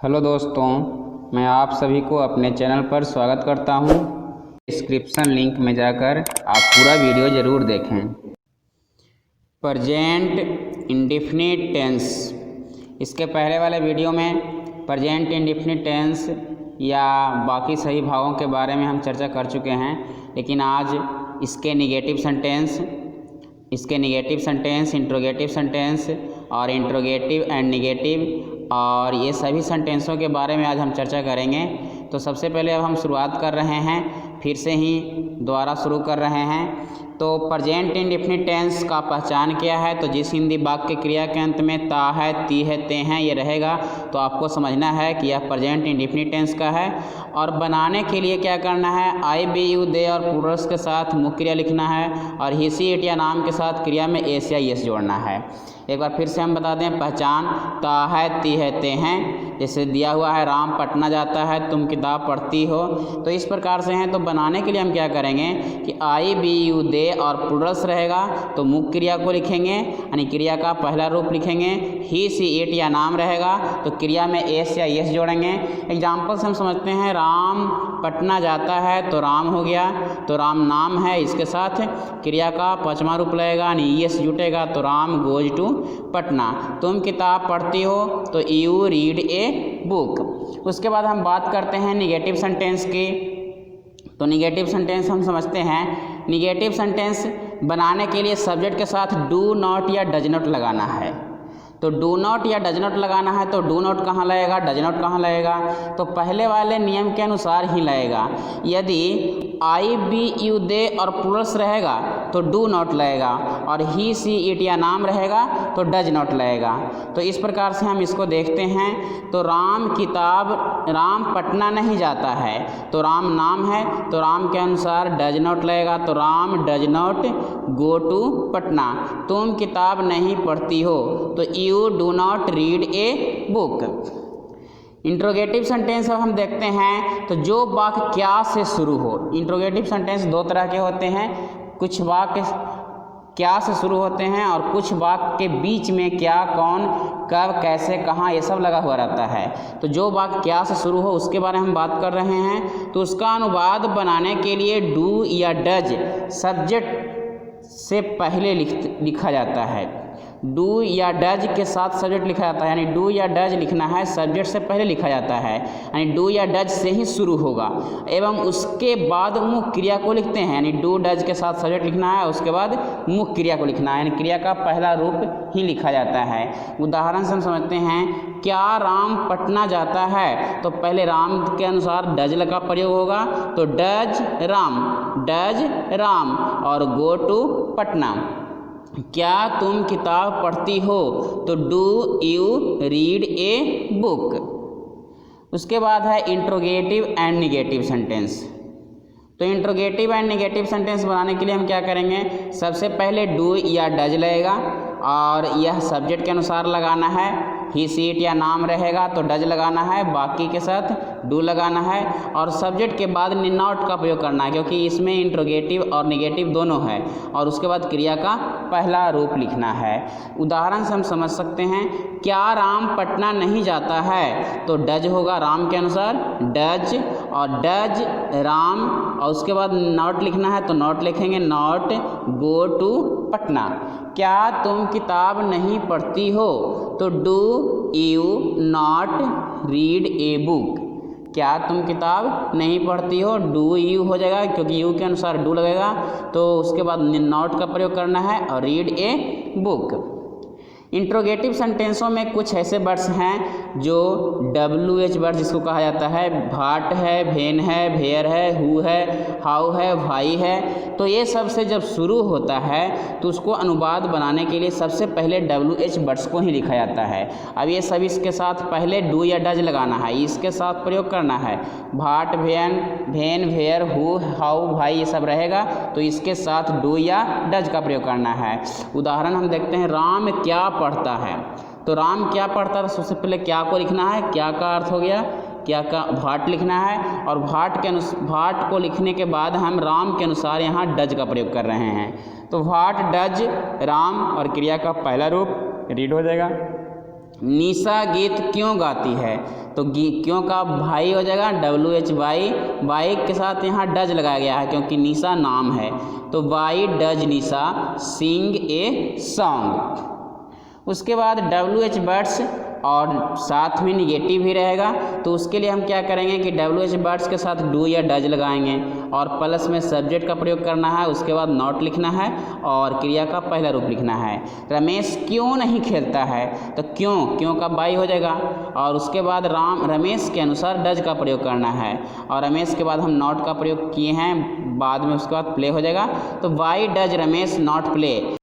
Hello दोस्तों, मैं आप सभी को अपने चैनल पर स्वागत करता हूं। डिस्क्रिप्शन लिंक में जाकर आप पूरा वीडियो ज़रूर देखें। प्रेजेंट इंडेफिनिट टेंस, इसके पहले वाले वीडियो में प्रेजेंट इंडेफिनिट टेंस या बाकी सही भावों के बारे में हम चर्चा कर चुके हैं, लेकिन आज इसके नेगेटिव सेंटेंस, इंट्रोगेटिव सेंटेंस और इंट्रोगेटिव एंड नेगेटिव और ये सभी सेंटेंसों के बारे में आज हम चर्चा करेंगे। तो सबसे पहले अब हम शुरुआत कर रहे हैं, फिर से ही दोबारा शुरू कर रहे हैं। तो प्रेजेंट इंडेफिनिट टेंस का पहचान क्या है? तो जिस हिंदी वाक्य क्रिया के अंत में ता है, ती है, ते हैं ये रहेगा तो आपको समझना है कि यह प्रेजेंट इंडेफिनिट टेंस का है। और बनाने के लिए क्या करना है? आई, बी, यू, दे और प्लूरल्स के साथ मुख्य क्रिया लिखना है और ही, सी, इट या नाम के साथ क्रिया में एस या एस जोड़ना है। एक बार फिर से हम बता दें पहचान। ता है, ती है, ते हैं, जैसे दिया हुआ है राम पटना जाता है, तुम किताब पढ़ती हो, तो इस प्रकार से हैं। तो बनाने के लिए हम क्या करेंगे कि आई, बी, यू, दे और प्लूरल्स रहेगा तो मुख्य क्रिया को लिखेंगे, यानी क्रिया का पहला रूप लिखेंगे। ही, सी, इट या नाम रहेगा तो क्रिया में एस या एस जोड़ेंगे। एग्जाम्पल से हम समझते हैं, राम पटना जाता है तो राम हो गया, तो राम नाम है, इसके साथ क्रिया का पांचवा रूप लगेगा यानी एस जुटेगा तो राम गोज टू पटना। तुम किताब पढ़ती हो तो यू रीड ए बुक। उसके बाद हम बात करते हैं निगेटिव सेंटेंस की। तो निगेटिव सेंटेंस हम समझते हैं, निगेटिव सेंटेंस बनाने के लिए सब्जेक्ट के साथ डू नॉट या डज नॉट लगाना है। तो डू नॉट या डज नॉट लगाना है तो डू नॉट कहाँ लगेगा, डज नॉट कहाँ लगेगा? तो पहले वाले नियम के अनुसार ही लगेगा। यदि आई, बी, यू, दे और प्लूरल्स रहेगा तो डू नॉट लगेगा और ही, सी, इट या नाम रहेगा तो डज नॉट लगेगा। तो इस प्रकार से हम इसको देखते हैं। तो राम पटना नहीं जाता है तो राम नाम है तो राम के अनुसार डज नॉट लगेगा, तो Ram does not go to Patna. तुम किताब नहीं पढ़ती हो तो you do not read a book. Interrogative sentence अब हम देखते हैं। तो जो वाक्य क्या से शुरू हो, इंट्रोगेटिव सेंटेंस दो तरह के होते हैं, कुछ वाक्य क्या से शुरू होते हैं और कुछ वाक्य के बीच में क्या, कौन, कब, कैसे, कहाँ ये सब लगा हुआ रहता है। तो जो वाक्य क्या से शुरू हो उसके बारे में हम बात कर रहे हैं। तो उसका अनुवाद बनाने के लिए डू या डज सब्जेक्ट से पहले लिखा जाता है। डू या डज के साथ सब्जेक्ट लिखा जाता है, यानी डू या डज लिखना है सब्जेक्ट से पहले लिखा जाता है, यानी डू या डज से ही शुरू होगा एवं उसके बाद मुख्य क्रिया को लिखते हैं, यानी डू डज के साथ सब्जेक्ट लिखना है उसके बाद मुख्य क्रिया को लिखना है, यानी क्रिया का पहला रूप ही लिखा जाता है। उदाहरण से हम समझते हैं, क्या राम पटना जाता है? तो पहले राम के अनुसार डज का प्रयोग होगा तो डज राम और गो टू पटना। क्या तुम किताब पढ़ती हो? तो do you read a book. उसके बाद है इंट्रोगेटिव एंड नेगेटिव सेंटेंस। तो इंट्रोगेटिव एंड नेगेटिव सेंटेंस बनाने के लिए हम क्या करेंगे? सबसे पहले डू या डज लगेगा और यह सब्जेक्ट के अनुसार लगाना है। ही, सी, इट या नाम रहेगा तो डज लगाना है, बाकी के साथ डू लगाना है और सब्जेक्ट के बाद नॉट का प्रयोग करना है क्योंकि इसमें इंट्रोगेटिव और नेगेटिव दोनों है और उसके बाद क्रिया का पहला रूप लिखना है। उदाहरण से हम समझ सकते हैं, क्या राम पटना नहीं जाता है? तो डज होगा राम के अनुसार डज और डज राम और उसके बाद नॉट लिखना है तो नॉट लिखेंगे, नॉट गो टू पटना। क्या तुम किताब नहीं पढ़ती हो? तो do you not read a book. क्या तुम किताब नहीं पढ़ती हो, डू यू हो जाएगा क्योंकि यू के अनुसार डू लगेगा तो उसके बाद नॉट का प्रयोग करना है और रीड ए बुक। इंट्रोगेटिव सेंटेंसों में कुछ ऐसे वर्ड्स हैं जो WH वर्ड जिसको कहा जाता है, भाट है, भेन है, भेयर है, हु है, हाउ है, भाई है। तो ये सब से जब शुरू होता है तो उसको अनुवाद बनाने के लिए सबसे पहले WH वर्ड्स को ही लिखा जाता है। अब ये सब इसके साथ पहले डू या डज लगाना है, इसके साथ प्रयोग करना है। भाट, भेन, भेयर, हु, हाउ, भाई ये सब रहेगा तो इसके साथ डू या डज का प्रयोग करना है। उदाहरण हम देखते हैं, राम क्या पढ़ता है? तो राम क्या पढ़ता है? सबसे पहले क्या को लिखना है, क्या का अर्थ हो गया, क्या का भाट लिखना है और भाट को लिखने के बाद हम राम के अनुसार यहाँ डज का प्रयोग कर रहे हैं। तो भाट डज राम और क्रिया का पहला रूप रीड हो जाएगा। निशा गीत क्यों गाती है? तो क्यों का भाई हो जाएगा WH वाई के साथ यहाँ डज लगाया गया है क्योंकि निशा नाम है, तो why does Nisha sing a song. उसके बाद WH वर्ड्स और साथ में निगेटिव भी रहेगा, तो उसके लिए हम क्या करेंगे कि WH वर्ड्स के साथ डू या डज लगाएंगे और प्लस में सब्जेक्ट का प्रयोग करना है, उसके बाद नॉट लिखना है और क्रिया का पहला रूप लिखना है। रमेश क्यों नहीं खेलता है, तो क्यों का बाई हो जाएगा और उसके बाद रमेश के अनुसार डज का प्रयोग करना है और रमेश के बाद हम नॉट का प्रयोग किए हैं बाद में, उसके बाद प्ले हो जाएगा, तो why does Ramesh not play.